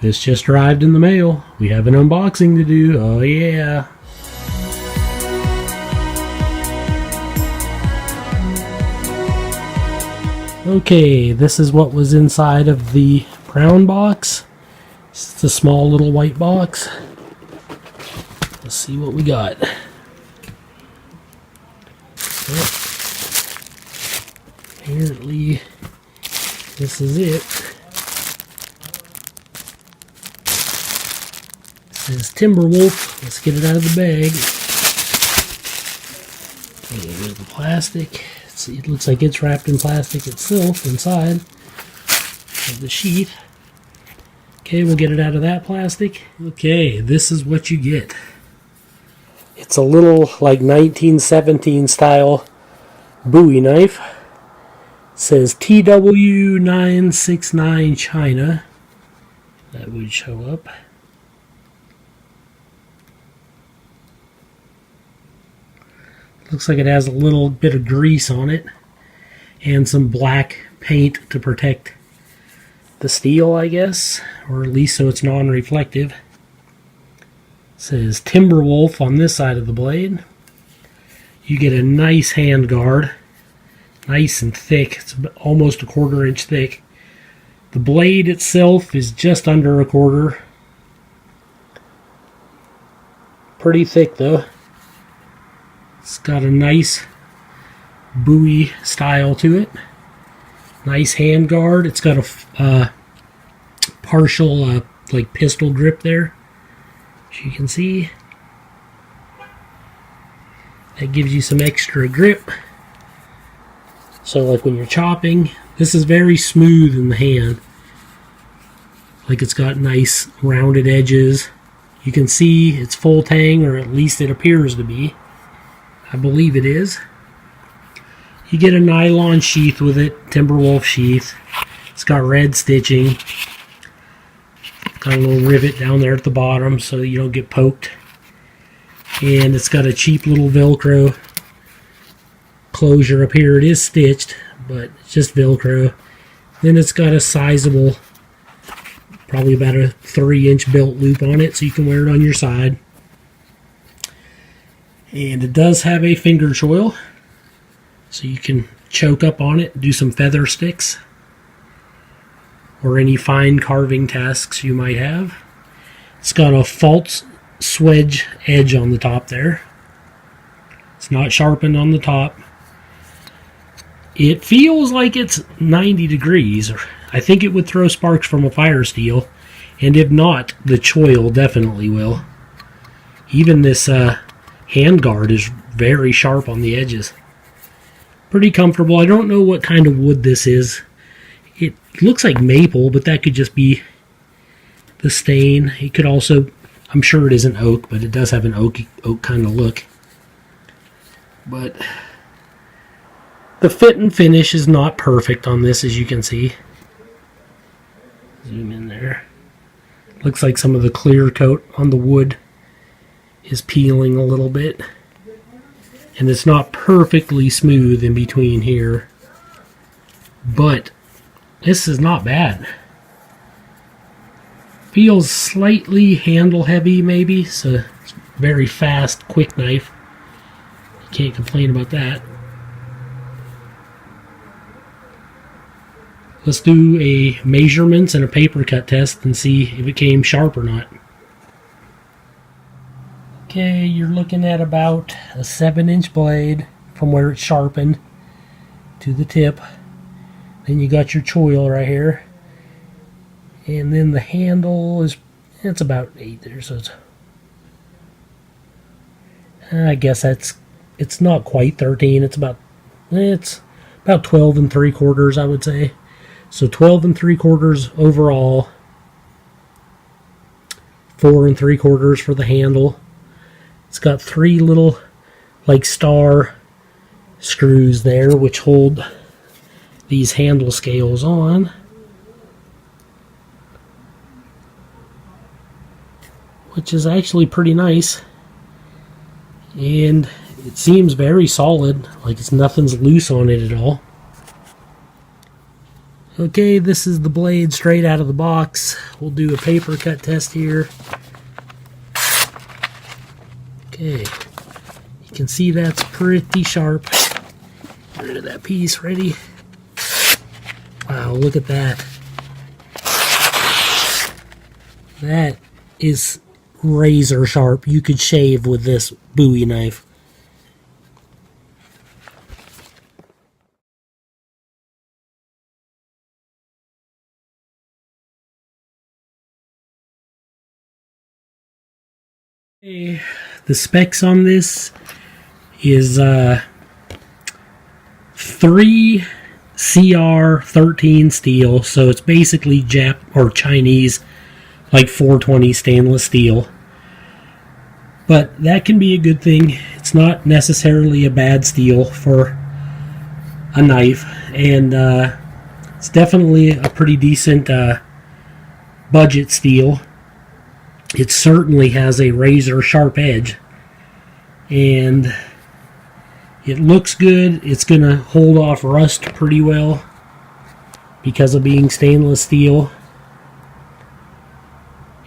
This just arrived in the mail. We have an unboxing to do. Oh yeah. Okay, this is what was inside of the brown box. It's a small little white box. Let's see what we got. Oh, apparently, this is it. It says Timberwolf. Let's get it out of the bag. Okay, here's the plastic. It looks like it's wrapped in plastic itself inside of the sheath. Okay, we'll get it out of that plastic. Okay, this is what you get. It's a little like 1917 style Bowie knife. It says TW969 China. That would show up. Looks like it has a little bit of grease on it and some black paint to protect the steel, I guess, or at least so it's non-reflective. It says Timberwolf on this side of the blade. You get a nice hand guard, nice and thick. It's almost a 1/4 inch thick. The blade itself is just under a 1/4. Pretty thick though. It's got a nice Bowie style to it. Nice hand guard. It's got a partial like pistol grip there, as you can see. That gives you some extra grip. So like when you're chopping, this is very smooth in the hand. Like it's got nice rounded edges. You can see it's Full-Tang, or at least it appears to be. I believe it is. You get a nylon sheath with it, Timberwolf sheath. It's got red stitching. Got a little rivet down there at the bottom so you don't get poked. And it's got a cheap little Velcro closure up here. It is stitched, but it's just Velcro. Then it's got a sizable, probably about a 3-inch belt loop on it so you can wear it on your side. And it does have a finger choil, so you can choke up on it, do some feather sticks, or any fine carving tasks you might have. It's got a false swedge edge on the top there. It's not sharpened on the top. It feels like it's 90 degrees. I think it would throw sparks from a fire steel, and if not, the choil definitely will. Even this hand guard is very sharp on the edges. Pretty comfortable. I don't know what kind of wood this is. It looks like maple, but that could just be the stain. It could also, I'm sure it isn't oak, but it does have an oak kind of look. But the fit and finish is not perfect on this, as you can see. Zoom in there. Looks like some of the clear coat on the wood is peeling a little bit, and it's not perfectly smooth in between here, but this is not bad. Feels slightly handle heavy maybe, so it's a very fast, quick knife. You can't complain about that. Let's do a measurements and a paper cut test and see if it came sharp or not. Okay, you're looking at about a 7-inch blade from where it's sharpened to the tip. Then you got your choil right here. And then the handle is, it's about 8 there, so it's, I guess it's not quite 13, it's about 12 3/4, I would say. So 12 3/4 overall, 4 3/4 for the handle. It's got 3 little like star screws there which hold these handle scales on. Which is actually pretty nice. And it seems very solid, like nothing's loose on it at all. Okay, this is the blade straight out of the box. We'll do a paper cut test here. Okay, you can see that's pretty sharp. Get rid of that piece. Ready? Wow, look at that. That is razor sharp. You could shave with this Bowie knife. Okay, the specs on this is 3 CR13 steel, so it's basically Chinese, like 420 stainless steel. But that can be a good thing. It's not necessarily a bad steel for a knife, and it's definitely a pretty decent budget steel. It certainly has a razor sharp edge, and it looks good. It's going to hold off rust pretty well because of being stainless steel.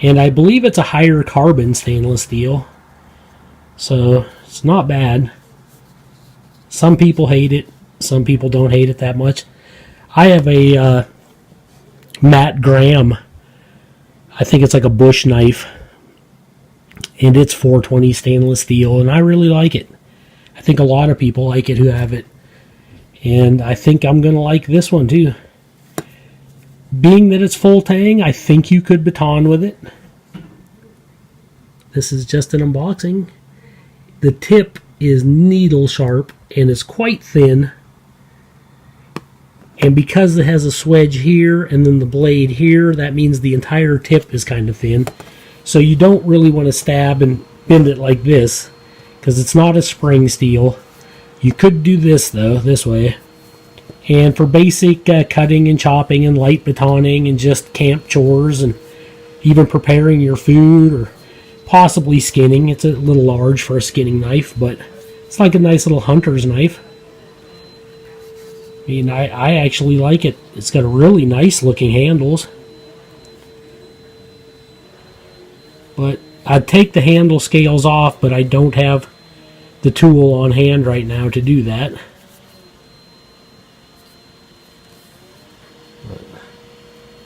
And I believe it's a higher carbon stainless steel, so it's not bad. Some people hate it. Some people don't hate it that much. I have a Matt Graham, I think it's like a bush knife, and it's 420 stainless steel, and I really like it. I think a lot of people like it who have it, and I think I'm going to like this one too. Being that it's Full-Tang, I think you could baton with it. This is just an unboxing. The tip is needle sharp and is quite thin, and because it has a swedge here and then the blade here, that means the entire tip is kind of thin. So you don't really want to stab and bend it like this, because it's not a spring steel. You could do this though, this way. And for basic cutting and chopping and light batoning and just camp chores and even preparing your food or possibly skinning. It's a little large for a skinning knife, but it's like a nice little hunter's knife. I mean, I actually like it. It's got really nice looking handles. But I'd take the handle scales off, but I don't have the tool on hand right now to do that.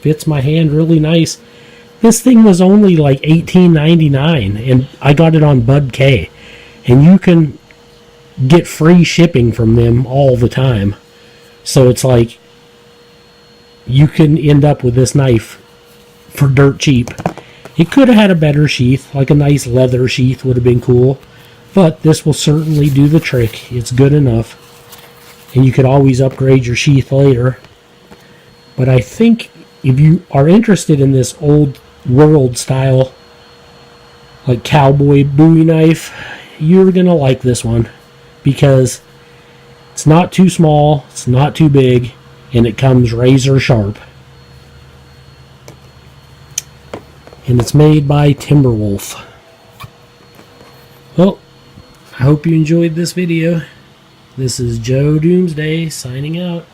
Fits my hand really nice. This thing was only like $18.99, and I got it on BUDK. And you can get free shipping from them all the time. So it's like you can end up with this knife for dirt cheap. It could have had a better sheath, like a nice leather sheath would have been cool. But this will certainly do the trick. It's good enough. And you could always upgrade your sheath later. But I think if you are interested in this old world style, like cowboy Bowie knife, you're going to like this one. Because it's not too small, it's not too big, and it comes razor sharp. And it's made by Timberwolf. Well, I hope you enjoyed this video. This is Joe Doomsday signing out.